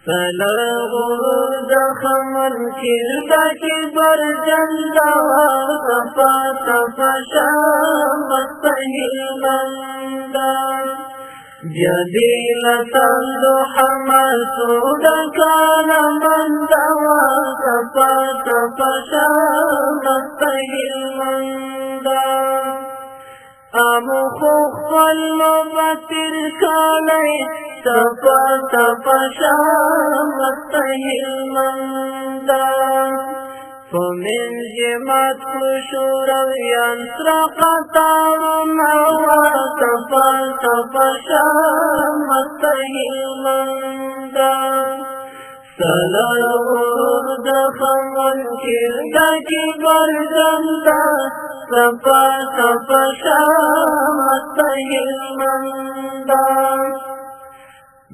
سلغور دخمن کردا کی برجندا صفا صفا شامستهی مندا جديل تندو حماسود كان مندا صفا صفا شامستهی مندا امو خوخل مبتر کالی صفا صفا شامستهی مندا فمن جمعت خشور ینسر قطار نوا صفا صفا شامستهی مندا سلغور دخمن کردا کی برجندا صفا صفا شامستهی مندا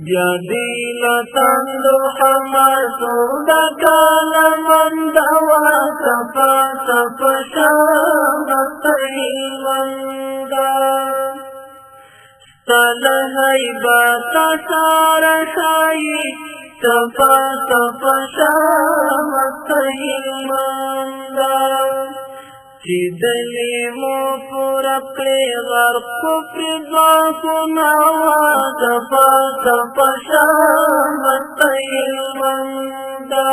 جديل تندو حماسود كان مندا صفا صفا شامستهی مندا سلهی باتا سار شایی صفا صفا شامستهی مندا چی دلی مو پورا کلی غرق کفر ضعفنا صفا صفا شامستهی مندا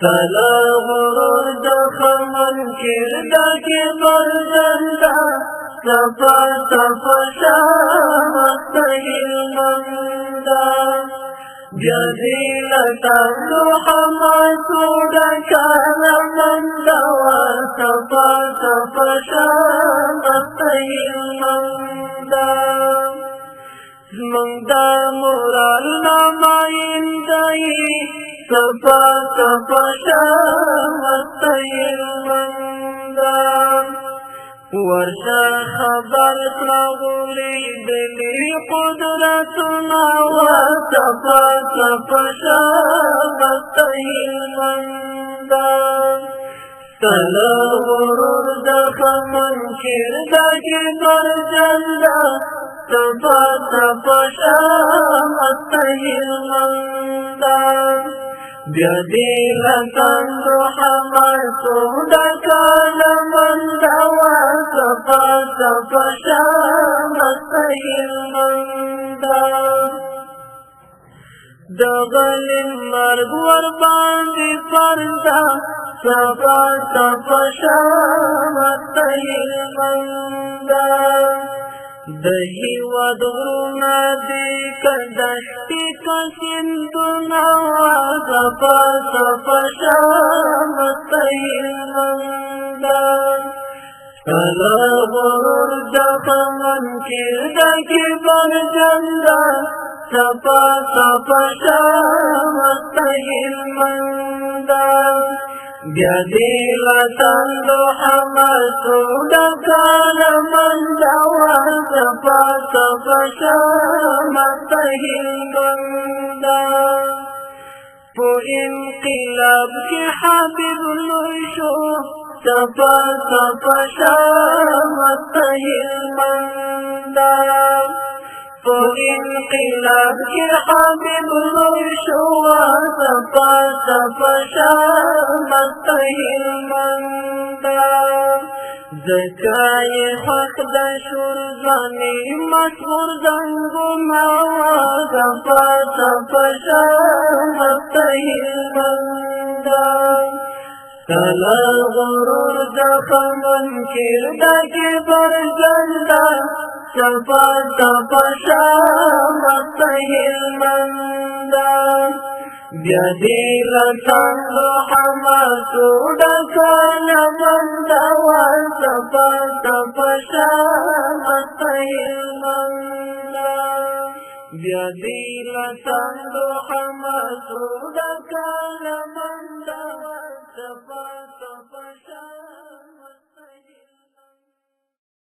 سلغور دخمن کردا کی برجندا صفا صفا شامستهی مندا جديل تندو حماسود كان مندا صفا صفا شامستهی مندا مندا مرال نمائندهی صفا صفا شامستهی مندا ورشا خبر کړغلی دلی قدرتنا صفا صفا شامستهی مندا سلغور دخمن کردا کی برجندا صفا صفا شامستهی مندا جديل تندو حماسود كان مندا صفا صفا شامستهی مندا دغل مرگ ورباندی فردا صفا صفا شامستهی مندا دهی ود غرونا دی کدشتی کسندنا صفا صفا شامستهی مندا سلغور دخمن کردا کی برجندا صفا صفا شامستهی مندا جديل تندو حماسود كان مندا صفا صفا شامستهی مندا پو انقلاب کی حبیب لوشو صفا صفا شامستهی مندا پو انقلاب کی حبیب لوشو صفا صفا شامستهی مندا زکای حق د شورزانی مسور زنگونا صفا صفا شامستهی مندا سلغور دخمن کردا کی برجندا صفا صفا شامستهی مندا جديل تندو حماسود كان مندا صفا صفا شامستهی مندا جديل تندو حماسود كان مندا